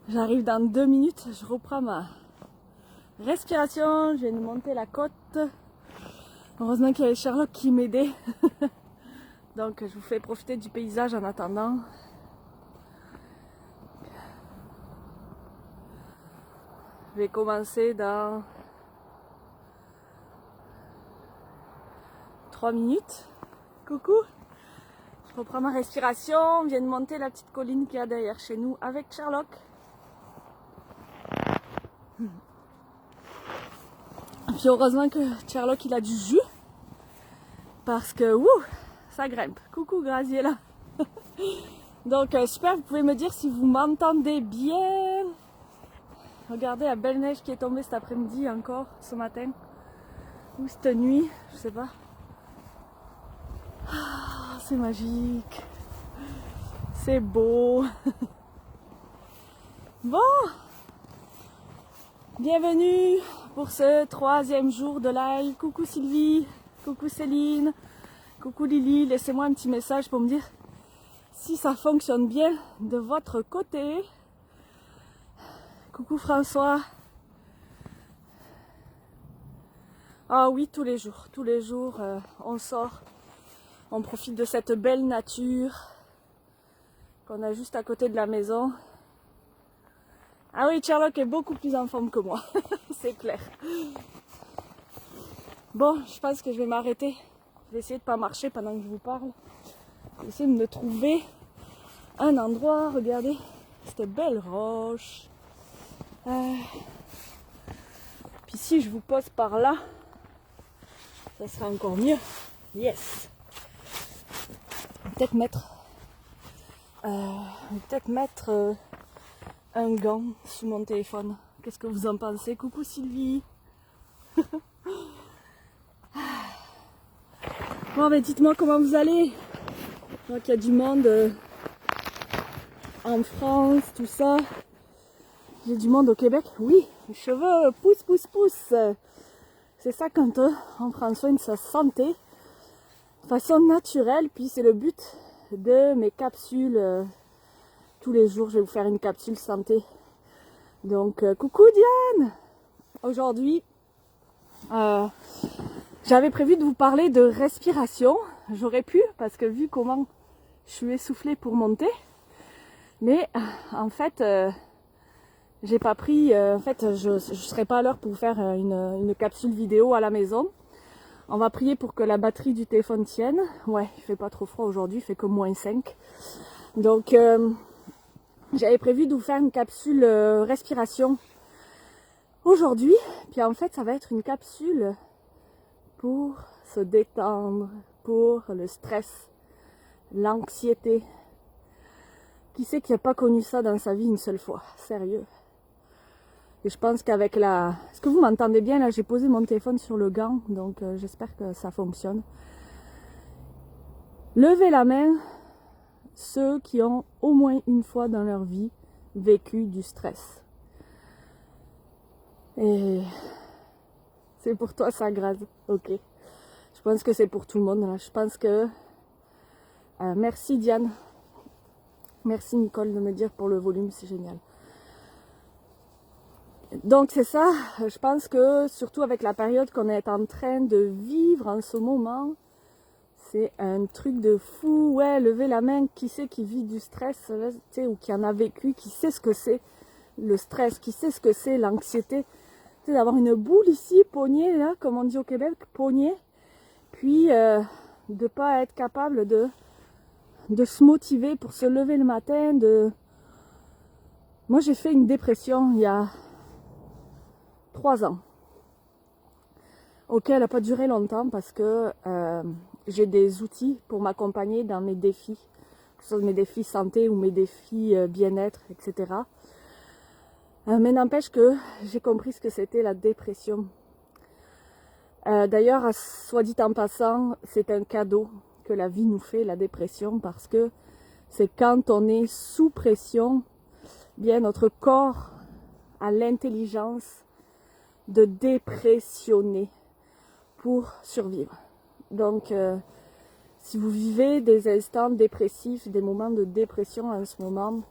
J'arrive dans 2 minutes, je reprends ma respiration, je viens de monter la côte. Heureusement qu'il y avait Sherlock qui m'aidait. Donc je vous fais profiter du paysage en attendant. Je vais commencer dans 3 minutes. Coucou! Je reprends ma respiration, je viens de monter la petite colline qu'il y a derrière chez nous avec Sherlock. Puis heureusement que Sherlock il a du jus. Parce que ça grimpe. Coucou Graziella. Donc super, vous pouvez me dire si vous m'entendez bien. Regardez la belle neige qui est tombée cet après-midi encore, ce matin. Ou cette nuit, je sais pas. Ah, c'est magique. C'est beau. Bon. Bienvenue pour ce 3e jour de live. Coucou Sylvie. Coucou Céline. Coucou Lily. Laissez-moi un petit message pour me dire si ça fonctionne bien de votre côté. Coucou François. Ah oui, tous les jours, on sort, on profite de cette belle nature qu'on a juste à côté de la maison. Ah oui, Sherlock est beaucoup plus en forme que moi, c'est clair. Bon, je pense que je vais m'arrêter. Je vais essayer de ne pas marcher pendant que je vous parle. Je vais essayer de me trouver un endroit, regardez, cette belle roche. Puis si je vous pose par là, ça sera encore mieux. Yes. Peut-être mettre un gant sous mon téléphone. Qu'est-ce que vous en pensez? Coucou Sylvie. Bon ben dites-moi comment vous allez. Je vois qu'il y a du monde en France, tout ça. J'ai du monde au Québec. Oui, les cheveux poussent. C'est ça quand on prend soin de sa santé de façon naturelle. Puis c'est le but de mes capsules. Tous les jours, je vais vous faire une capsule santé. Donc, coucou Diane! Aujourd'hui, j'avais prévu de vous parler de respiration. J'aurais pu, parce que vu comment je suis essoufflée pour monter. Mais en fait, j'ai pas pris... en fait, je serai pas à l'heure pour vous faire une capsule vidéo à la maison. On va prier pour que la batterie du téléphone tienne. Ouais, il fait pas trop froid aujourd'hui, il fait que -5. Donc... j'avais prévu de vous faire une capsule respiration aujourd'hui. Puis en fait, ça va être une capsule pour se détendre, pour le stress, l'anxiété. Qui c'est qui n'a pas connu ça dans sa vie une seule fois? Sérieux. Et je pense qu'avec la... Est-ce que vous m'entendez bien? Là, j'ai posé mon téléphone sur le gant, donc j'espère que ça fonctionne. Levez la main ceux qui ont au moins une fois dans leur vie vécu du stress. Et c'est pour toi ça, Graz. Ok. Je pense que c'est pour tout le monde. Là. Je pense que... merci Diane. Merci Nicole de me dire pour le volume, c'est génial. Donc c'est ça, je pense que surtout avec la période qu'on est en train de vivre en ce moment, c'est un truc de fou. Ouais, levez la main, qui c'est qui vit du stress, là, ou qui en a vécu, qui sait ce que c'est le stress, qui sait ce que c'est l'anxiété. D'avoir une boule ici, poignée, là, comme on dit au Québec, poignée, puis de pas être capable de se motiver pour se lever le matin. Moi, j'ai fait une dépression il y a 3 ans. Ok, elle n'a pas duré longtemps parce que j'ai des outils pour m'accompagner dans mes défis, que ce soit mes défis santé ou mes défis bien-être, etc. Mais n'empêche que j'ai compris ce que c'était la dépression. D'ailleurs, soit dit en passant, c'est un cadeau que la vie nous fait, la dépression, parce que c'est quand on est sous pression, bien notre corps a l'intelligence de dépressionner pour survivre. Donc, si vous vivez des instants dépressifs, des moments de dépression en ce moment,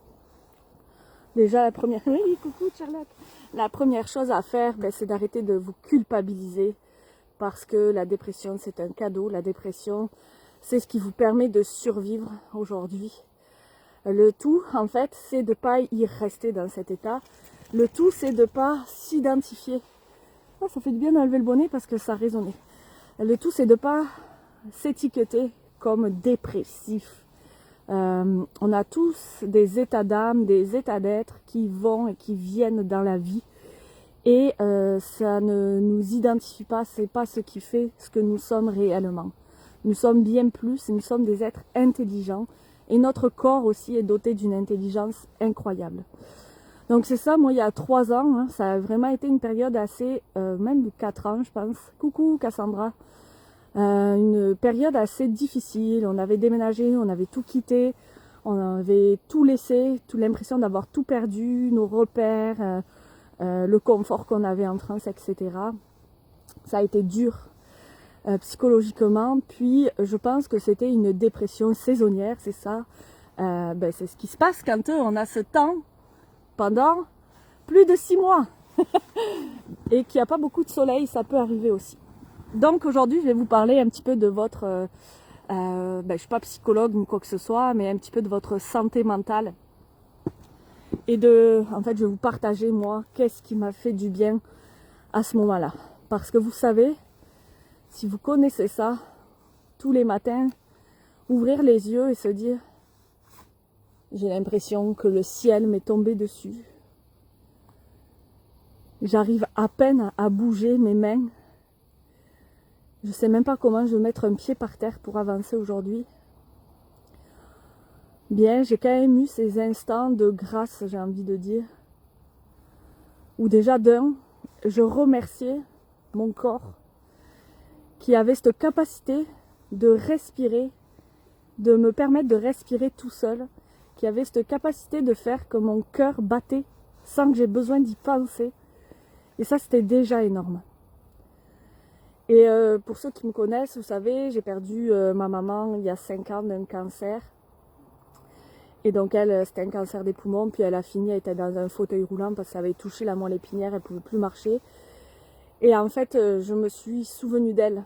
Déjà, la première... Oui, coucou Sherlock. La première chose à faire, c'est d'arrêter de vous culpabiliser parce que la dépression, c'est un cadeau. La dépression, c'est ce qui vous permet de survivre aujourd'hui. Le tout, en fait, c'est de ne pas y rester dans cet état. Le tout, c'est de ne pas s'identifier. Oh, ça fait du bien d'enlever le bonnet parce que ça résonnait. Le tout, c'est de ne pas s'étiqueter comme dépressif. On a tous des états d'âme, des états d'être qui vont et qui viennent dans la vie. Et ça ne nous identifie pas, c'est pas ce qui fait ce que nous sommes réellement. Nous sommes bien plus, nous sommes des êtres intelligents. Et notre corps aussi est doté d'une intelligence incroyable. Donc c'est ça, moi il y a 3 ans, ça a vraiment été une période assez, même 4 ans je pense. Coucou Cassandra. Une période assez difficile, on avait déménagé, on avait tout quitté, on avait tout laissé, l'impression d'avoir tout perdu, nos repères, le confort qu'on avait en France, etc. Ça a été dur psychologiquement, puis je pense que c'était une dépression saisonnière, c'est ça. C'est ce qui se passe quand on a ce temps pendant plus de 6 mois et qu'il n'y a pas beaucoup de soleil, ça peut arriver aussi. Donc aujourd'hui je vais vous parler un petit peu de votre, je ne suis pas psychologue ni quoi que ce soit, mais un petit peu de votre santé mentale. Et en fait je vais vous partager moi, qu'est-ce qui m'a fait du bien à ce moment-là. Parce que vous savez, si vous connaissez ça, tous les matins, ouvrir les yeux et se dire « J'ai l'impression que le ciel m'est tombé dessus. J'arrive à peine à bouger mes mains. Je ne sais même pas comment je vais mettre un pied par terre pour avancer aujourd'hui. » Bien, j'ai quand même eu ces instants de grâce, j'ai envie de dire. Où déjà je remerciais mon corps qui avait cette capacité de respirer, de me permettre de respirer tout seul, qui avait cette capacité de faire que mon cœur battait sans que j'ai besoin d'y penser. Et ça, c'était déjà énorme. Et pour ceux qui me connaissent, vous savez, j'ai perdu ma maman il y a 5 ans d'un cancer. Et donc elle, c'était un cancer des poumons, puis elle a fini, elle était dans un fauteuil roulant parce que ça avait touché la moelle épinière, elle ne pouvait plus marcher. Et en fait, je me suis souvenue d'elle.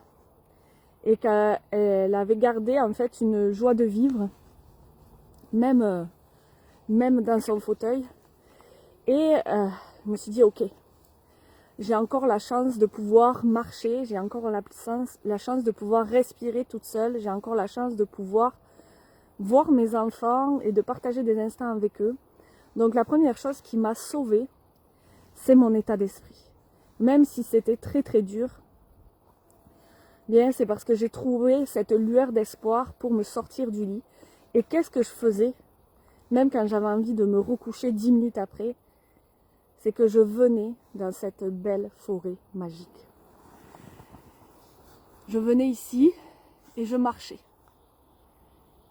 Et qu'elle avait gardé en fait une joie de vivre, même dans son fauteuil. Et je me suis dit, ok, j'ai encore la chance de pouvoir marcher, j'ai encore la chance de pouvoir respirer toute seule, j'ai encore la chance de pouvoir voir mes enfants et de partager des instants avec eux. Donc la première chose qui m'a sauvée, c'est mon état d'esprit. Même si c'était très très dur, bien c'est parce que j'ai trouvé cette lueur d'espoir pour me sortir du lit. Et qu'est-ce que je faisais, même quand j'avais envie de me recoucher 10 minutes après, c'est que je venais dans cette belle forêt magique. Je venais ici et je marchais.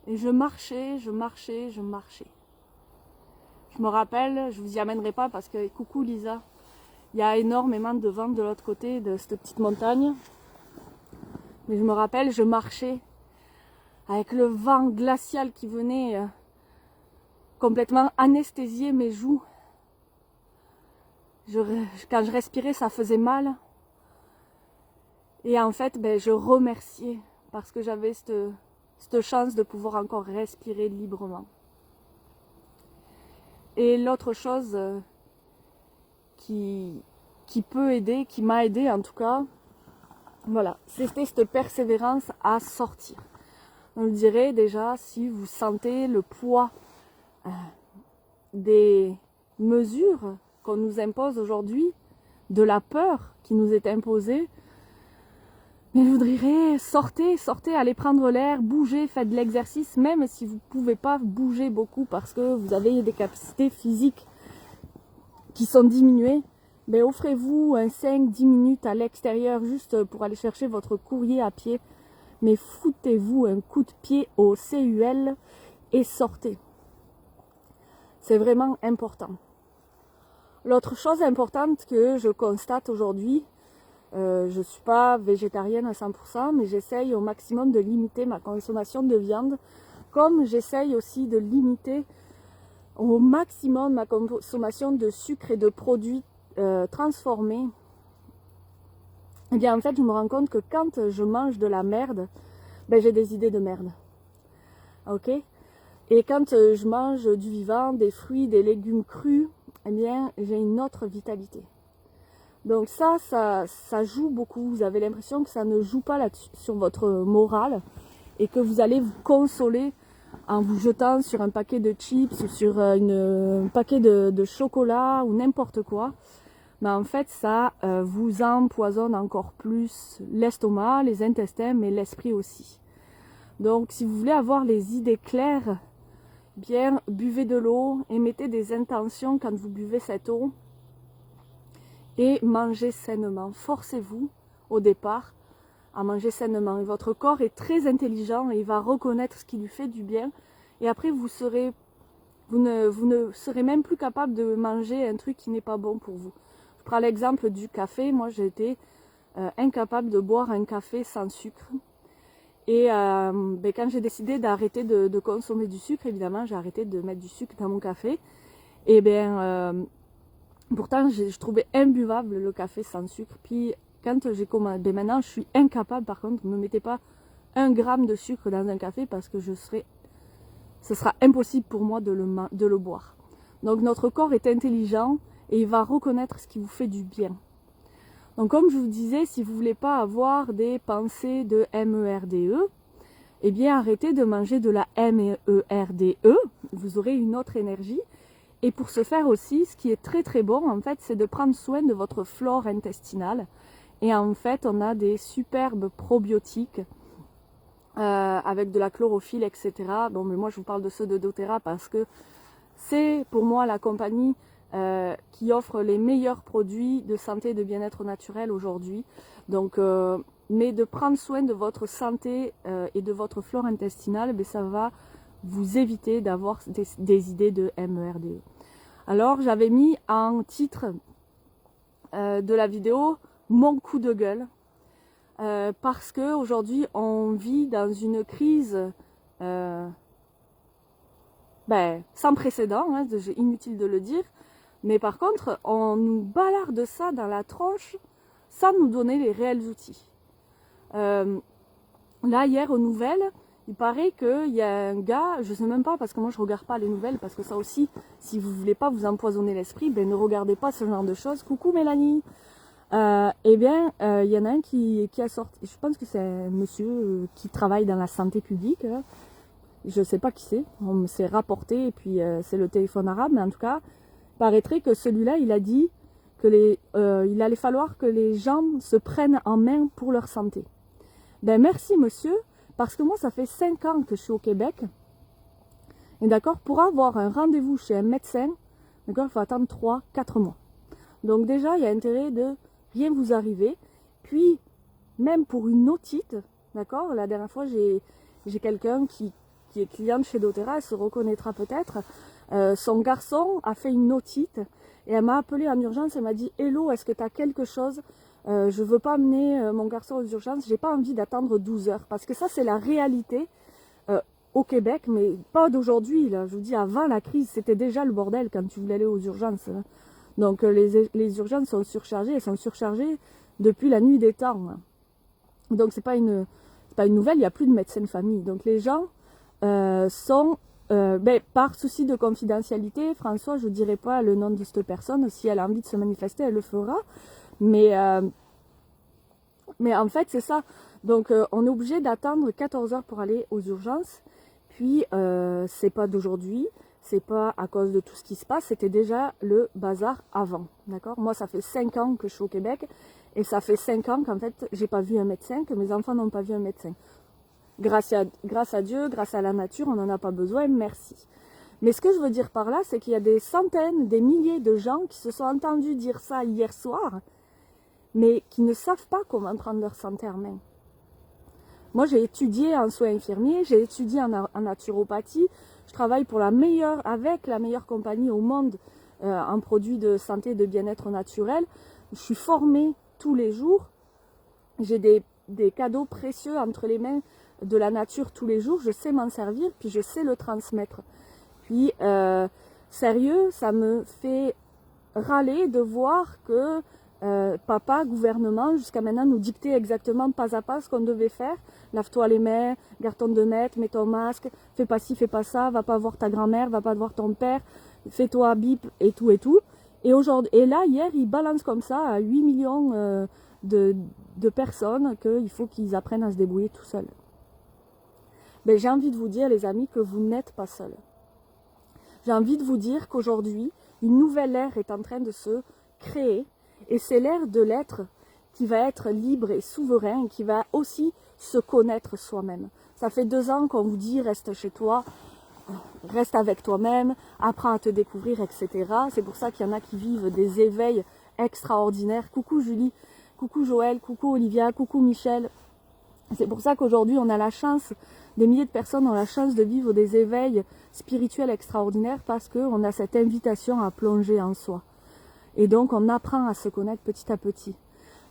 Et je marchais. Je me rappelle, je vous y amènerai pas parce que, coucou Lisa, il y a énormément de vent de l'autre côté de cette petite montagne. Mais je me rappelle, je marchais avec le vent glacial qui venait complètement anesthésier mes joues. Quand je respirais, ça faisait mal. Et en fait, je remerciais parce que j'avais cette chance de pouvoir encore respirer librement. Et l'autre chose qui peut aider, qui m'a aidé en tout cas, voilà, c'était cette persévérance à sortir. On dirait déjà, si vous sentez le poids des mesures qu'on nous impose aujourd'hui, de la peur qui nous est imposée, mais je vous dirais, sortez, allez prendre l'air, bougez, faites de l'exercice, même si vous ne pouvez pas bouger beaucoup parce que vous avez des capacités physiques qui sont diminuées, offrez-vous 5-10 minutes à l'extérieur juste pour aller chercher votre courrier à pied, mais foutez-vous un coup de pied au CUL et sortez. C'est vraiment important. L'autre chose importante que je constate aujourd'hui, je ne suis pas végétarienne à 100%, mais j'essaye au maximum de limiter ma consommation de viande, comme j'essaye aussi de limiter au maximum ma consommation de sucre et de produits transformés, eh bien en fait je me rends compte que quand je mange de la merde, ben, j'ai des idées de merde. Ok? Et quand je mange du vivant, des fruits, des légumes crus, eh bien j'ai une autre vitalité. Donc ça joue beaucoup. Vous avez l'impression que ça ne joue pas là-dessus sur votre morale et que vous allez vous consoler en vous jetant sur un paquet de chips ou sur un paquet de chocolat ou n'importe quoi. Mais en fait, ça vous empoisonne encore plus l'estomac, les intestins, mais l'esprit aussi. Donc, si vous voulez avoir les idées claires, bien, buvez de l'eau et mettez des intentions quand vous buvez cette eau et mangez sainement. Forcez-vous au départ à manger sainement. Et votre corps est très intelligent et il va reconnaître ce qui lui fait du bien. Et après, vous ne serez même plus capable de manger un truc qui n'est pas bon pour vous. Je prends l'exemple du café. Moi, j'ai été incapable de boire un café sans sucre. Et quand j'ai décidé d'arrêter de consommer du sucre, évidemment, j'ai arrêté de mettre du sucre dans mon café. Et pourtant, je trouvais imbuvable le café sans sucre. Puis, quand j'ai commandé, maintenant, je suis incapable, par contre, ne me mettez pas 1 gramme de sucre dans un café parce que ce sera impossible pour moi de le boire. Donc, notre corps est intelligent et il va reconnaître ce qui vous fait du bien. Donc, comme je vous disais, si vous ne voulez pas avoir des pensées de MERDE, eh bien, arrêtez de manger de la MERDE. Vous aurez une autre énergie. Et pour ce faire aussi, ce qui est très très bon, en fait, c'est de prendre soin de votre flore intestinale. Et en fait, on a des superbes probiotiques avec de la chlorophylle, etc. Bon, mais moi, je vous parle de ceux de doTERRA parce que c'est pour moi la compagnie qui offre les meilleurs produits de santé et de bien-être naturel aujourd'hui. Donc, mais de prendre soin de votre santé et de votre flore intestinale, ben, ça va vous éviter d'avoir des idées de MERDE. Alors, j'avais mis en titre de la vidéo mon coup de gueule parce que aujourd'hui on vit dans une crise sans précédent, hein, inutile de le dire, mais par contre on nous balarde ça dans la tronche sans nous donner les réels outils. Là hier aux nouvelles, il paraît qu'il y a un gars, je sais même pas parce que moi je regarde pas les nouvelles parce que ça aussi, si vous voulez pas vous empoisonner l'esprit, ben ne regardez pas ce genre de choses. Coucou Mélanie. Il y en a un qui a sorti, je pense que c'est un monsieur qui travaille dans la santé publique. Je sais pas qui c'est, on me s'est rapporté et puis c'est le téléphone arabe, mais en tout cas, il paraîtrait que celui-là, il a dit que il allait falloir que les gens se prennent en main pour leur santé. Ben merci monsieur. Parce que moi, ça fait 5 ans que je suis au Québec. Et d'accord, pour avoir un rendez-vous chez un médecin, d'accord, il faut attendre 3-4 mois. Donc déjà, il y a intérêt de rien vous arriver. Puis, même pour une otite, d'accord, la dernière fois, j'ai quelqu'un qui est cliente chez doTERRA, elle se reconnaîtra peut-être. Son garçon a fait une otite et elle m'a appelé en urgence, elle m'a dit « Hello, est-ce que tu as quelque chose ?» Je ne veux pas amener mon garçon aux urgences, j'ai pas envie d'attendre 12 heures. Parce que ça, c'est la réalité au Québec, mais pas d'aujourd'hui. Je vous dis, avant la crise, c'était déjà le bordel quand tu voulais aller aux urgences. Hein. Donc les urgences sont surchargées, elles sont surchargées depuis la nuit des temps. Hein. Donc c'est pas une nouvelle, il n'y a plus de médecins de famille. Donc les gens sont, par souci de confidentialité, François, je ne dirai pas le nom de cette personne, si elle a envie de se manifester, elle le fera. Mais en fait, c'est ça. Donc, on est obligé d'attendre 14 heures pour aller aux urgences. Puis, c'est pas d'aujourd'hui, c'est pas à cause de tout ce qui se passe, c'était déjà le bazar avant. D'accord? Moi, ça fait 5 ans que je suis au Québec et ça fait 5 ans qu'en fait, j'ai pas vu un médecin, que mes enfants n'ont pas vu un médecin. Grâce à Dieu, grâce à la nature, on n'en a pas besoin, merci. Mais ce que je veux dire par là, c'est qu'il y a des centaines, des milliers de gens qui se sont entendus dire ça hier soir, mais qui ne savent pas comment prendre leur santé en main. Moi, j'ai étudié en soins infirmiers, j'ai étudié en naturopathie, je travaille avec la meilleure compagnie au monde en produits de santé et de bien-être naturel. Je suis formée tous les jours, j'ai des cadeaux précieux entre les mains de la nature tous les jours, je sais m'en servir, puis je sais le transmettre. Puis, Sérieux, ça me fait râler de voir que papa, gouvernement, jusqu'à maintenant nous dictait exactement pas à pas ce qu'on devait faire. Lave-toi les mains, garde ton 2 mètres, mets ton masque, fais pas ci, fais pas ça, va pas voir ta grand-mère, va pas voir ton père, fais-toi bip et tout et tout. Et aujourd'hui, et là, hier, il balance comme ça à 8 millions de personnes qu'il faut qu'ils apprennent à se débrouiller tout seuls. Ben, j'ai envie de vous dire, les amis, que vous n'êtes pas seuls. J'ai envie de vous dire qu'aujourd'hui, une nouvelle ère est en train de se créer. Et c'est l'ère de l'être qui va être libre et souverain, qui va aussi se connaître soi-même. Ça fait 2 ans qu'on vous dit, reste chez toi, reste avec toi-même, apprends à te découvrir, etc. C'est pour ça qu'il y en a qui vivent des éveils extraordinaires. Coucou Julie, coucou Joël, coucou Olivia, coucou Michel. C'est pour ça qu'aujourd'hui on a la chance, des milliers de personnes ont la chance de vivre des éveils spirituels extraordinaires parce qu'on a cette invitation à plonger en soi. Et donc on apprend à se connaître petit à petit.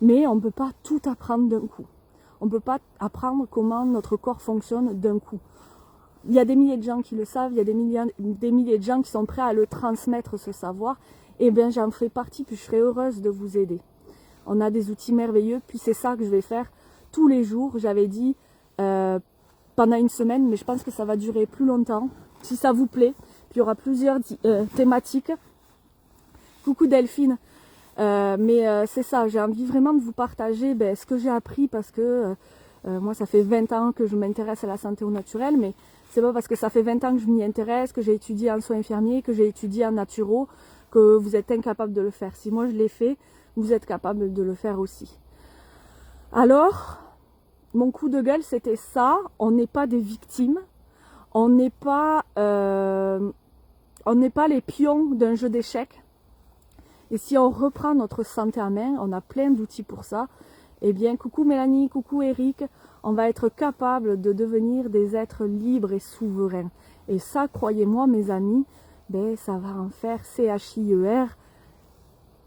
Mais on ne peut pas tout apprendre d'un coup. On ne peut pas apprendre comment notre corps fonctionne d'un coup. Il y a des milliers de gens qui le savent, il y a des milliers de gens qui sont prêts à le transmettre, ce savoir. Et bien j'en ferai partie, puis je serai heureuse de vous aider. On a des outils merveilleux, puis c'est ça que je vais faire tous les jours. J'avais dit pendant 1 semaine, mais je pense que ça va durer plus longtemps. Si ça vous plaît, puis il y aura plusieurs thématiques. Coucou Delphine, c'est ça, j'ai envie vraiment de vous partager ce que j'ai appris parce que moi ça fait 20 ans que je m'intéresse à la santé au naturel, mais c'est pas parce que ça fait 20 ans que je m'y intéresse, que j'ai étudié en soins infirmiers, que j'ai étudié en naturo, que vous êtes incapable de le faire. Si moi je l'ai fait, vous êtes capable de le faire aussi. Alors, mon coup de gueule c'était ça, on n'est pas des victimes, on n'est pas les pions d'un jeu d'échecs. Et si on reprend notre santé en main, on a plein d'outils pour ça, eh bien, coucou Mélanie, coucou Eric, on va être capable de devenir des êtres libres et souverains. Et ça, croyez-moi mes amis, ça va en faire CHIER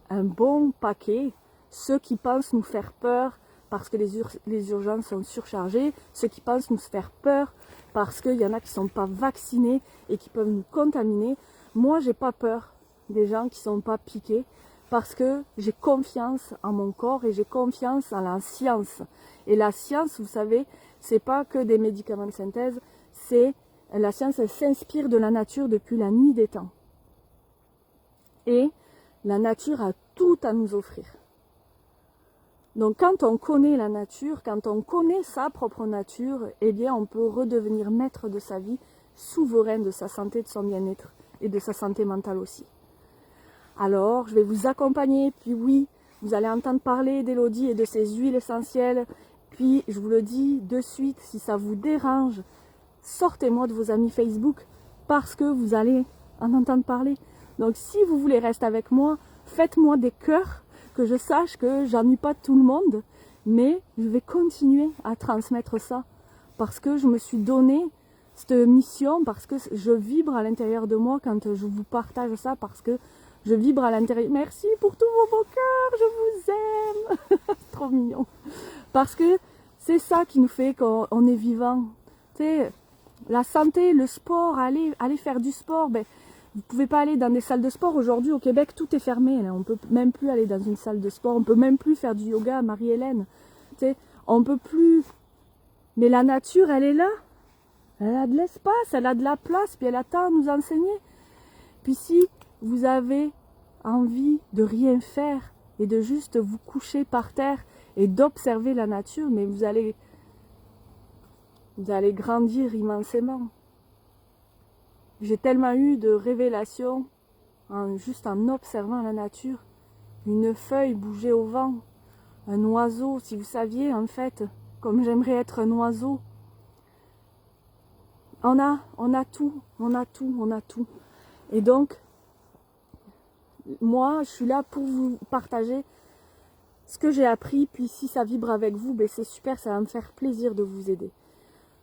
un bon paquet. Ceux qui pensent nous faire peur parce que les urgences sont surchargées, ceux qui pensent nous faire peur parce qu'il y en a qui ne sont pas vaccinés et qui peuvent nous contaminer, moi j'ai pas peur des gens qui ne sont pas piqués parce que j'ai confiance en mon corps et j'ai confiance en la science. Et la science, vous savez, c'est pas que des médicaments de synthèse, c'est la science, elle s'inspire de la nature depuis la nuit des temps. Et la nature a tout à nous offrir. Donc quand on connaît la nature, quand on connaît sa propre nature, eh bien on peut redevenir maître de sa vie, souverain de sa santé, de son bien-être et de sa santé mentale aussi. Alors, je vais vous accompagner, puis oui, vous allez entendre parler d'Elodie et de ses huiles essentielles. Puis, je vous le dis de suite, si ça vous dérange, sortez-moi de vos amis Facebook parce que vous allez en entendre parler. Donc, si vous voulez rester avec moi, faites-moi des cœurs, que je sache que j'ennuie pas tout le monde, mais je vais continuer à transmettre ça parce que je me suis donné cette mission, parce que je vibre à l'intérieur de moi quand je vous partage ça, parce que je vibre à l'intérieur. Merci pour tous vos beaux cœurs, je vous aime. C'est trop mignon. Parce que c'est ça qui nous fait qu'on est vivant. Tu sais, la santé, le sport, aller faire du sport. Vous ne pouvez pas aller dans des salles de sport. Aujourd'hui, au Québec, tout est fermé. Là. On ne peut même plus aller dans une salle de sport. On ne peut même plus faire du yoga, Marie-Hélène. Tu sais, on ne peut plus. Mais la nature, elle est là. Elle a de l'espace, elle a de la place, puis elle attend à nous enseigner. Puis si vous avez envie de rien faire et de juste vous coucher par terre et d'observer la nature, mais vous allez grandir immensément. J'ai tellement eu de révélations juste en observant la nature. Une feuille bouger au vent, un oiseau, si vous saviez en fait, comme j'aimerais être un oiseau. On a tout, on a tout, on a tout. Et donc, moi, je suis là pour vous partager ce que j'ai appris, puis si ça vibre avec vous, c'est super, ça va me faire plaisir de vous aider.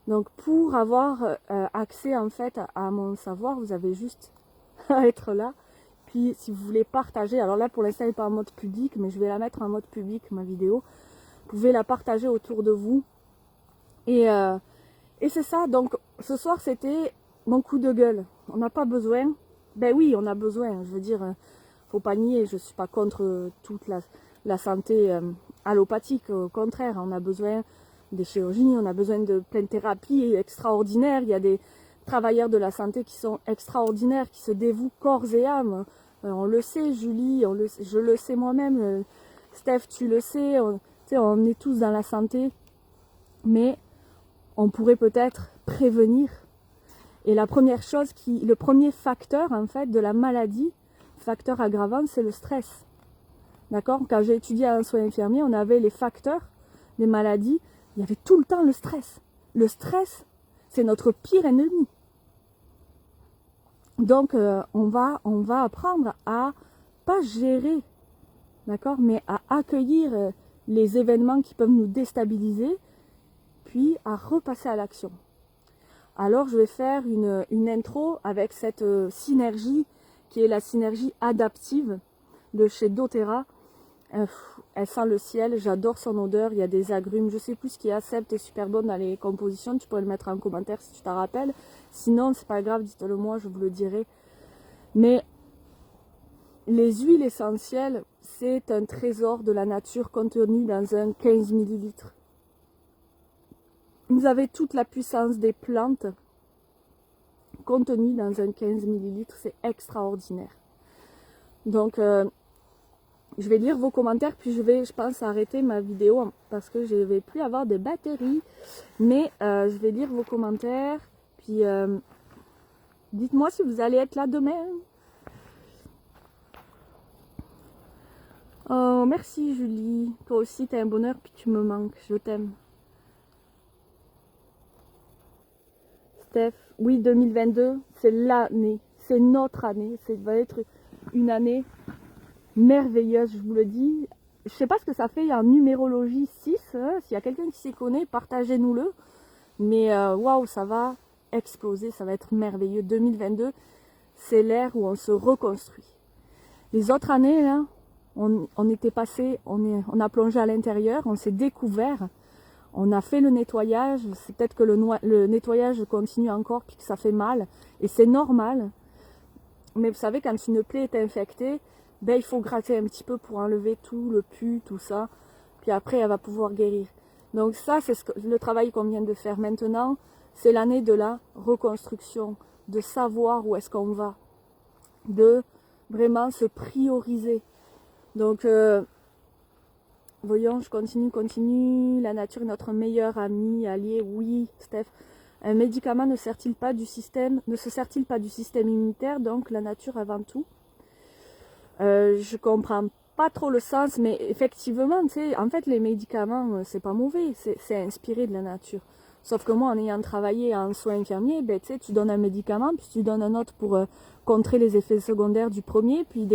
Donc, pour avoir accès en fait à mon savoir, vous avez juste à être là. Puis, si vous voulez partager, alors là, pour l'instant, elle n'est pas en mode public, mais je vais la mettre en mode public, ma vidéo. Vous pouvez la partager autour de vous. Et c'est ça, donc, ce soir, c'était mon coup de gueule. On n'a pas besoin Ben oui, on a besoin, je veux dire, faut pas nier, je suis pas contre toute la santé allopathique, au contraire, on a besoin des chirurgies, on a besoin de plein de thérapies extraordinaires, il y a des travailleurs de la santé qui sont extraordinaires, qui se dévouent corps et âme, on le sait Julie, je le sais moi-même, Steph tu le sais, on est tous dans la santé, mais on pourrait peut-être prévenir. Et la première chose, le premier facteur en fait de la maladie, facteur aggravant, c'est le stress. D'accord? Quand j'ai étudié en soins infirmiers, on avait les facteurs des maladies, il y avait tout le temps le stress. Le stress, c'est notre pire ennemi. Donc on va apprendre à pas gérer, d'accord, mais à accueillir les événements qui peuvent nous déstabiliser, puis à repasser à l'action. Alors je vais faire une intro avec cette synergie qui est la synergie adaptive de chez doTERRA. Elle sent le ciel, j'adore son odeur, il y a des agrumes, je sais plus ce qu'il y a, Seb, t'es super bonne dans les compositions, tu pourrais le mettre en commentaire si tu t'en rappelles. Sinon, c'est pas grave, dites-le moi, je vous le dirai. Mais les huiles essentielles, c'est un trésor de la nature contenu dans un 15 ml. Vous avez toute la puissance des plantes contenue dans un 15 ml, c'est extraordinaire. Donc, je vais lire vos commentaires, puis je pense, arrêter ma vidéo parce que je ne vais plus avoir de batterie. Mais je vais lire vos commentaires, puis dites-moi si vous allez être là demain. Oh, merci Julie. Toi aussi, t'es un bonheur, puis tu me manques. Je t'aime. Steph, oui, 2022, c'est l'année. C'est notre année. Ça va être une année merveilleuse, je vous le dis. Je sais pas ce que ça fait en numérologie 6. Hein. S'il y a quelqu'un qui s'y connaît, partagez-nous-le. Mais waouh, ça va exploser, ça va être merveilleux. 2022, c'est l'ère où on se reconstruit. Les autres années, là, on était passé, on a plongé à l'intérieur, on s'est découvert, on a fait le nettoyage. C'est peut-être que le nettoyage continue encore puis que ça fait mal. Et c'est normal. Mais vous savez, quand une plaie est infectée, ben, il faut gratter un petit peu pour enlever tout le pus, tout ça. Puis après, elle va pouvoir guérir. Donc ça, c'est le travail qu'on vient de faire maintenant. C'est l'année de la reconstruction, de savoir où est-ce qu'on va, de vraiment se prioriser. Donc, voyons, je continue. La nature est notre meilleur ami, allié. Oui, Steph. Un médicament ne se sert-il pas du système immunitaire, donc la nature avant tout. Je comprends pas trop le sens, mais effectivement, tu sais, en fait, les médicaments, c'est pas mauvais, c'est inspiré de la nature. Sauf que moi, en ayant travaillé en soins infirmiers, ben, tu sais, tu donnes un médicament, puis tu donnes un autre pour contrer les effets secondaires du premier, puis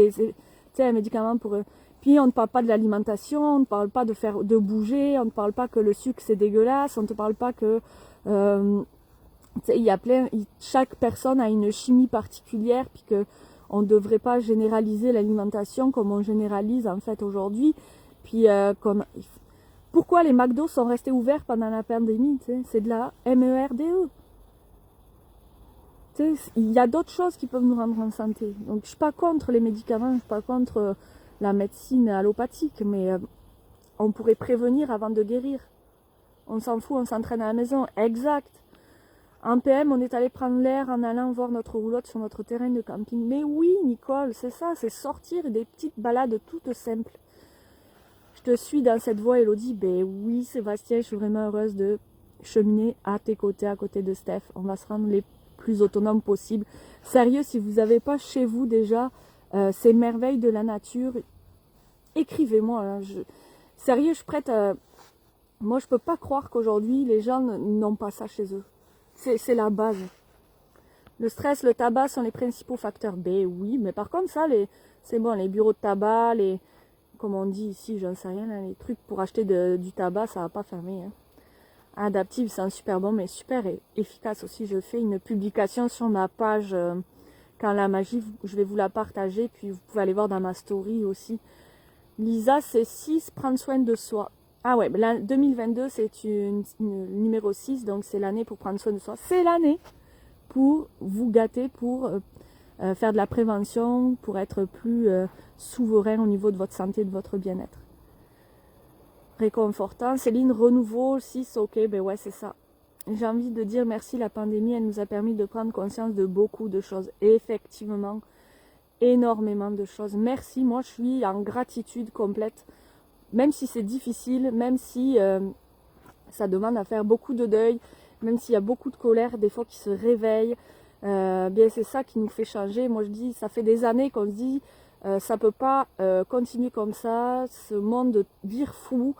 un médicament pour... puis on ne parle pas de l'alimentation, on ne parle pas de bouger, on ne parle pas que le sucre c'est dégueulasse, on ne te parle pas que... il y a chaque personne a une chimie particulière, puis que on ne devrait pas généraliser l'alimentation comme on généralise en fait aujourd'hui. Puis pourquoi les McDo sont restés ouverts pendant la pandémie? C'est de la MERDE. Il y a d'autres choses qui peuvent nous rendre en santé. Donc je suis pas contre les médicaments, je suis pas contre la médecine allopathique, mais on pourrait prévenir avant de guérir. On s'en fout, on s'entraîne à la maison. Exact. En PM, on est allé prendre l'air en allant voir notre roulotte sur notre terrain de camping. Mais oui, Nicole, c'est ça, c'est sortir des petites balades toutes simples. Je te suis dans cette voie, Elodie. Ben oui, Sébastien, je suis vraiment heureuse de cheminer à tes côtés, à côté de Steph. On va se rendre les plus autonomes possible. Sérieux, si vous n'avez pas chez vous déjà ces merveilles de la nature, écrivez-moi. Hein. Sérieux, je suis prête à... Moi, je peux pas croire qu'aujourd'hui, les gens n'ont pas ça chez eux. C'est la base. Le stress, le tabac sont les principaux facteurs. Ben oui, mais par contre, ça, c'est bon, les bureaux de tabac, comme on dit ici, j'en sais rien, là, les trucs pour acheter du tabac, ça va pas fermer. Hein. Adaptive, c'est un super bon, mais super efficace aussi. Je fais une publication sur ma page Quand la magie, je vais vous la partager, puis vous pouvez aller voir dans ma story aussi. Lisa, c'est 6, prendre soin de soi. Ah ouais, 2022, c'est une numéro 6, donc c'est l'année pour prendre soin de soi. C'est l'année pour vous gâter, pour faire de la prévention pour être plus souverain au niveau de votre santé, de votre bien-être. Réconfortant. Céline, renouveau, 6, ok, ben ouais, c'est ça. J'ai envie de dire merci, la pandémie, elle nous a permis de prendre conscience de beaucoup de choses. Et effectivement, énormément de choses. Merci, moi je suis en gratitude complète. Même si c'est difficile, même si ça demande à faire beaucoup de deuil, même s'il y a beaucoup de colère, des fois qui se réveille, bien c'est ça qui nous fait changer. Moi je dis, ça fait des années qu'on se dit, ça peut pas continuer comme ça, ce monde vire fou,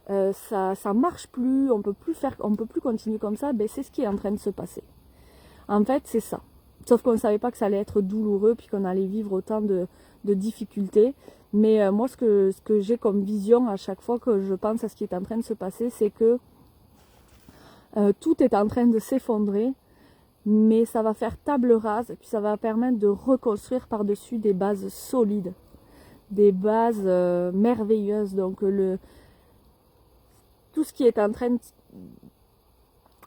ça marche plus, on peut plus continuer comme ça. Ben c'est ce qui est en train de se passer. En fait, c'est ça. Sauf qu'on ne savait pas que ça allait être douloureux, puis qu'on allait vivre autant de difficultés. Mais moi, ce que j'ai comme vision à chaque fois que je pense à ce qui est en train de se passer, c'est que tout est en train de s'effondrer, mais ça va faire table rase, et puis ça va permettre de reconstruire par-dessus des bases solides, des bases merveilleuses. Donc tout ce qui est en train de...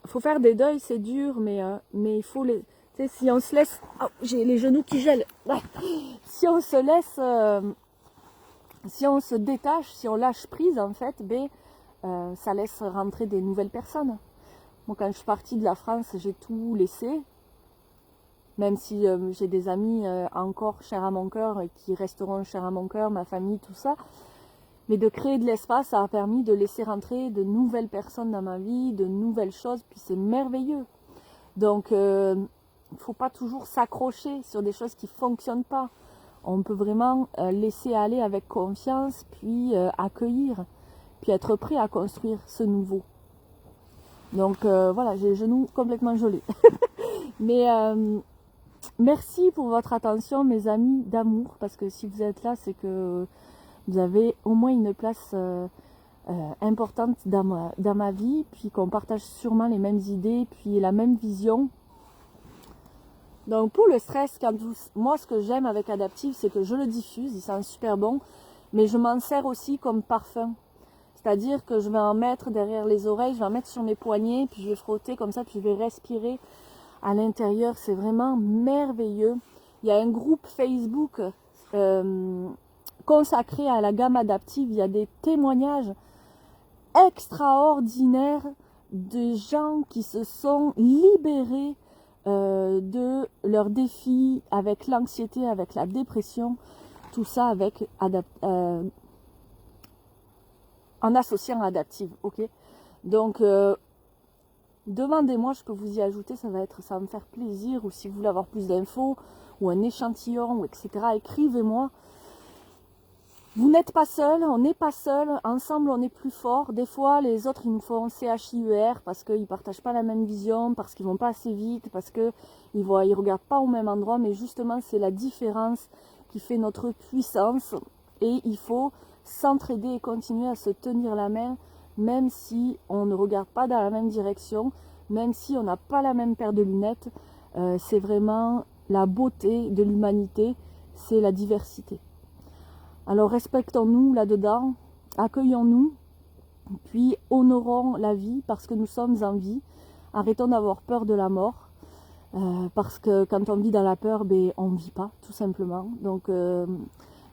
faut faire des deuils, c'est dur, mais il faut les... Tu sais, si on se laisse... Oh, j'ai les genoux qui gèlent. Si on se laisse... si on se détache, si on lâche prise, en fait, ça laisse rentrer des nouvelles personnes. Moi, quand je suis partie de la France, j'ai tout laissé. Même si j'ai des amis encore chers à mon cœur et qui resteront chers à mon cœur, ma famille, tout ça. Mais de créer de l'espace, ça a permis de laisser rentrer de nouvelles personnes dans ma vie, de nouvelles choses, puis c'est merveilleux. Donc, il ne faut pas toujours s'accrocher sur des choses qui ne fonctionnent pas. On peut vraiment laisser aller avec confiance, puis accueillir, puis être prêt à construire ce nouveau. Donc voilà, j'ai les genoux complètement gelés. Mais merci pour votre attention, mes amis d'amour, parce que si vous êtes là, c'est que vous avez au moins une place importante dans ma vie, puis qu'on partage sûrement les mêmes idées, puis la même vision. Donc pour le stress, moi ce que j'aime avec Adaptive, c'est que je le diffuse, il sent super bon, mais je m'en sers aussi comme parfum. C'est-à-dire que je vais en mettre derrière les oreilles, je vais en mettre sur mes poignets, puis je vais frotter comme ça, puis je vais respirer à l'intérieur. C'est vraiment merveilleux. Il y a un groupe Facebook consacré à la gamme Adaptive. Il y a des témoignages extraordinaires de gens qui se sont libérés de leurs défis avec l'anxiété, avec la dépression, tout ça avec en associant Adaptive, ok. Donc demandez-moi, je peux vous y ajouter, ça va me faire plaisir, ou si vous voulez avoir plus d'infos ou un échantillon, ou etc. Écrivez-moi. Vous n'êtes pas seul, on n'est pas seul, ensemble on est plus fort. Des fois les autres ils nous font CHIER parce qu'ils ne partagent pas la même vision, parce qu'ils vont pas assez vite, parce qu'ils ils regardent pas au même endroit, mais justement c'est la différence qui fait notre puissance, et il faut s'entraider et continuer à se tenir la main, même si on ne regarde pas dans la même direction, même si on n'a pas la même paire de lunettes. C'est vraiment la beauté de l'humanité, c'est la diversité. Alors respectons-nous là-dedans, accueillons-nous, puis honorons la vie parce que nous sommes en vie. Arrêtons d'avoir peur de la mort, parce que quand on vit dans la peur, on ne vit pas, tout simplement. Donc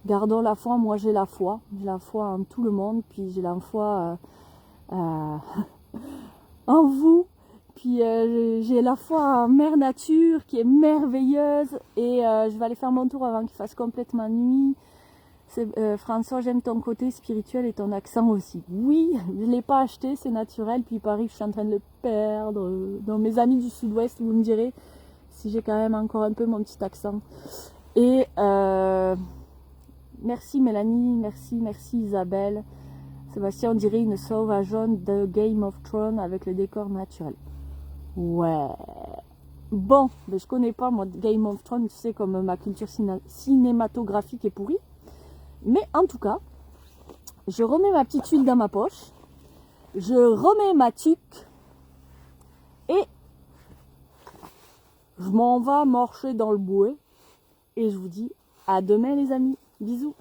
gardons la foi. Moi j'ai la foi en tout le monde, puis j'ai la foi en vous, puis j'ai la foi en Mère Nature qui est merveilleuse, et je vais aller faire mon tour avant qu'il fasse complètement nuit. François, j'aime ton côté spirituel et ton accent aussi. Oui, je ne l'ai pas acheté, c'est naturel, puis il paraît que je suis en train de le perdre. Dans mes amis du sud-ouest, vous me direz si j'ai quand même encore un peu mon petit accent. Et merci Mélanie, merci Isabelle. Sébastien, on dirait une sauvageonne de Game of Thrones avec le décor naturel. Ouais. Bon, mais je connais pas moi Game of Thrones, tu sais, comme ma culture cinématographique est pourrie. Mais en tout cas, je remets ma petite huile dans ma poche, je remets ma tuque et je m'en vais marcher dans le bois. Et je vous dis à demain les amis. Bisous.